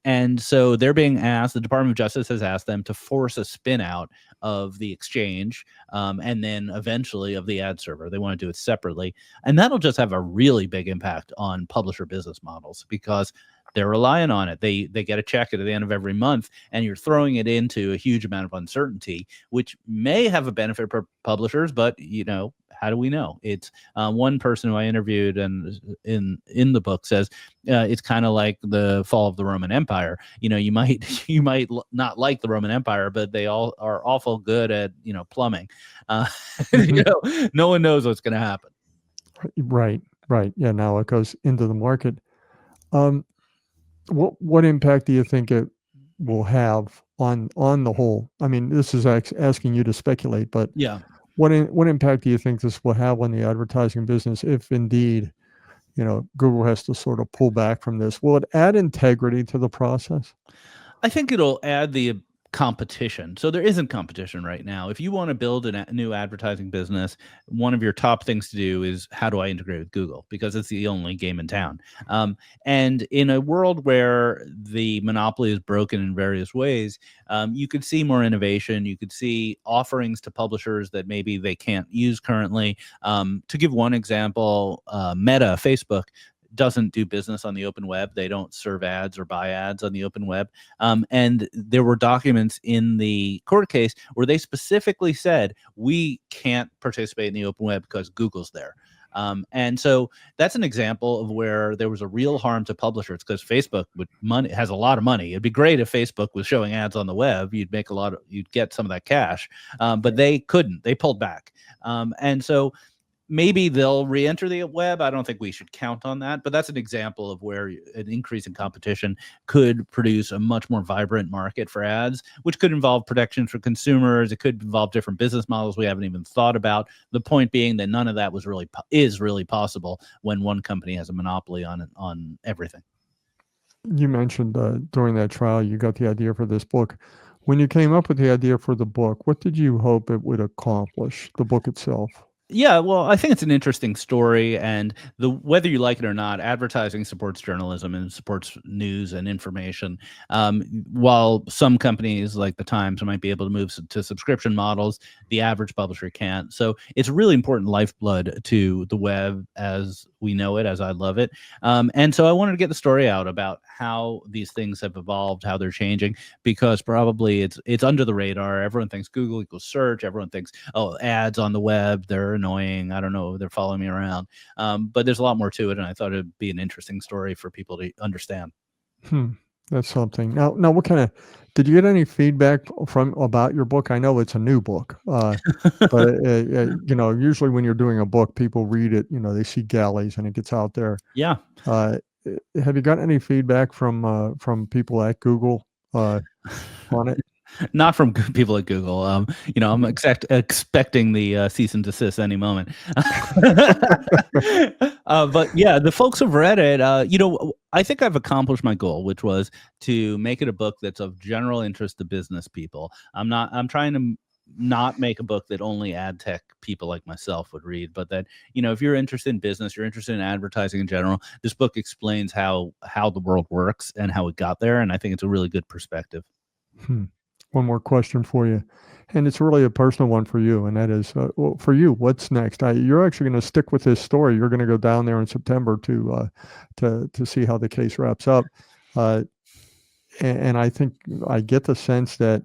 And so they're being asked, the Department of Justice has asked them to force a spin out of the exchange and then eventually of the ad server. They want to do it separately. And that'll just have a really big impact on publisher business models because they're relying on it. They get a check at the end of every month, and you're throwing it into a huge amount of uncertainty, which may have a benefit for publishers, but how do we know? It's one person who I interviewed and in the book says it's kind of like the fall of the Roman Empire. You might not like the Roman Empire, but they all are awful good at plumbing. No one knows what's going to happen. Right. Yeah. Now it goes into the market. What impact do you think it will have on the whole? I mean, this is asking you to speculate, but yeah, what impact do you think this will have on the advertising business if indeed, Google has to sort of pull back from this? Will it add integrity to the process? I think it'll add the competition. So there isn't competition right now. If you want to build a new advertising business, one of your top things to do is how do I integrate with Google? Because it's the only game in town. And in a world where the monopoly is broken in various ways, you could see more innovation. You could see offerings to publishers that maybe they can't use currently. To give one example, Meta, Facebook, doesn't do business on the open web. They don't serve ads or buy ads on the open web. And there were documents in the court case where they specifically said, we can't participate in the open web because Google's there. And so that's an example of where there was a real harm to publishers because Facebook has a lot of money. It'd be great if Facebook was showing ads on the web. You'd get some of that cash, but they couldn't. They pulled back. And so maybe they'll re-enter the web. I don't think we should count on that, but that's an example of where an increase in competition could produce a much more vibrant market for ads, which could involve protections for consumers. It could involve different business models we haven't even thought about. The point being that none of that is really possible when one company has a monopoly on everything. You mentioned during that trial, you got the idea for this book. When you came up with the idea for the book, what did you hope it would accomplish, the book itself? Yeah, well, I think it's an interesting story, and whether you like it or not, advertising supports journalism and supports news and information. While some companies like the Times might be able to move to subscription models, the average publisher can't. So it's a really important lifeblood to the web as we know it, as I love it. And so I wanted to get the story out about how these things have evolved, how they're changing, because probably it's under the radar. Everyone thinks Google equals search. Everyone thinks, oh, ads on the web, they're annoying. I don't know. They're following me around. But there's a lot more to it. And I thought it'd be an interesting story for people to understand. That's something. Now, did you get any feedback about your book? I know it's a new book, but usually when you're doing a book, people read it. They see galleys and it gets out there. Yeah. Have you gotten any feedback from people at Google on it? Not from people at Google. I'm expecting the cease and desist any moment. But yeah, the folks have read it. I think I've accomplished my goal, which was to make it a book that's of general interest to business people. I'm trying to not make a book that only ad tech people like myself would read, but that, if you're interested in business, you're interested in advertising in general, this book explains how the world works and how it got there. And I think it's a really good perspective. One more question for you, and it's really a personal one for you, and that is, for you, what's next? You're actually going to stick with this story. You're going to go down there in September to see how the case wraps up, and I think I get the sense that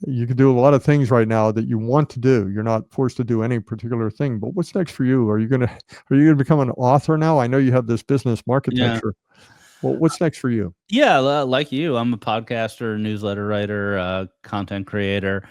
you can do a lot of things right now that you want to do. You're not forced to do any particular thing. But what's next for you? Are you gonna become an author now? I know you have this business, Marketecture. Yeah. Well, what's next for you? Yeah, like you, I'm a podcaster, newsletter writer, content creator.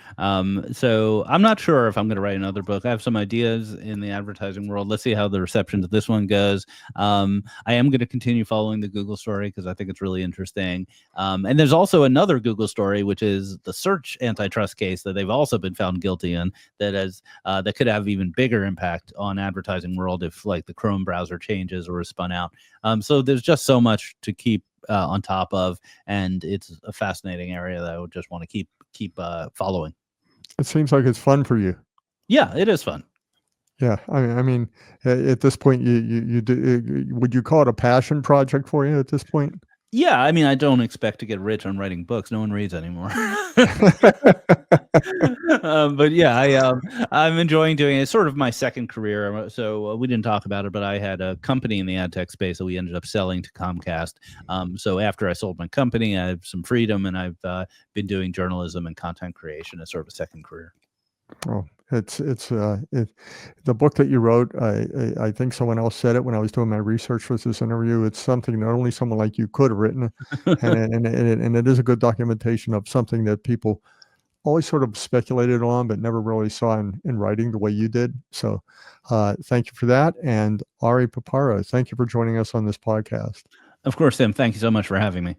So I'm not sure if I'm going to write another book. I have some ideas in the advertising world. Let's see how the reception to this one goes. I am going to continue following the Google story because I think it's really interesting. And there's also another Google story, which is the search antitrust case that they've also been found guilty in, that could have even bigger impact on advertising world if like the Chrome browser changes or is spun out. So there's just so much to keep on top of, and it's a fascinating area that I would just want to keep following. It seems like it's fun for you. Yeah, it is fun. Yeah, I mean, at this point, you do, would you call it a passion project for you at this point? Yeah, I mean, I don't expect to get rich on writing books. No one reads anymore. But yeah, I'm enjoying doing it. It's sort of my second career. So we didn't talk about it, but I had a company in the ad tech space that we ended up selling to Comcast. So after I sold my company, I have some freedom, and I've been doing journalism and content creation as sort of a second career. Oh, the book that you wrote, I think someone else said it when I was doing my research for this interview. It's something that only someone like you could have written, and it is a good documentation of something that people always sort of speculated on, but never really saw in writing the way you did. So thank you for that. And Ari Paparo, thank you for joining us on this podcast. Of course, Tim. Thank you so much for having me.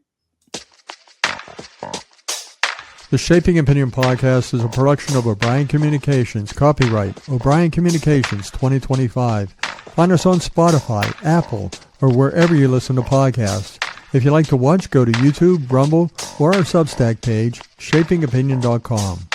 The Shaping Opinion Podcast is a production of O'Brien Communications. Copyright O'Brien Communications 2025. Find us on Spotify, Apple, or wherever you listen to podcasts. If you like to watch, go to YouTube, Rumble, or our Substack page, shapingopinion.com.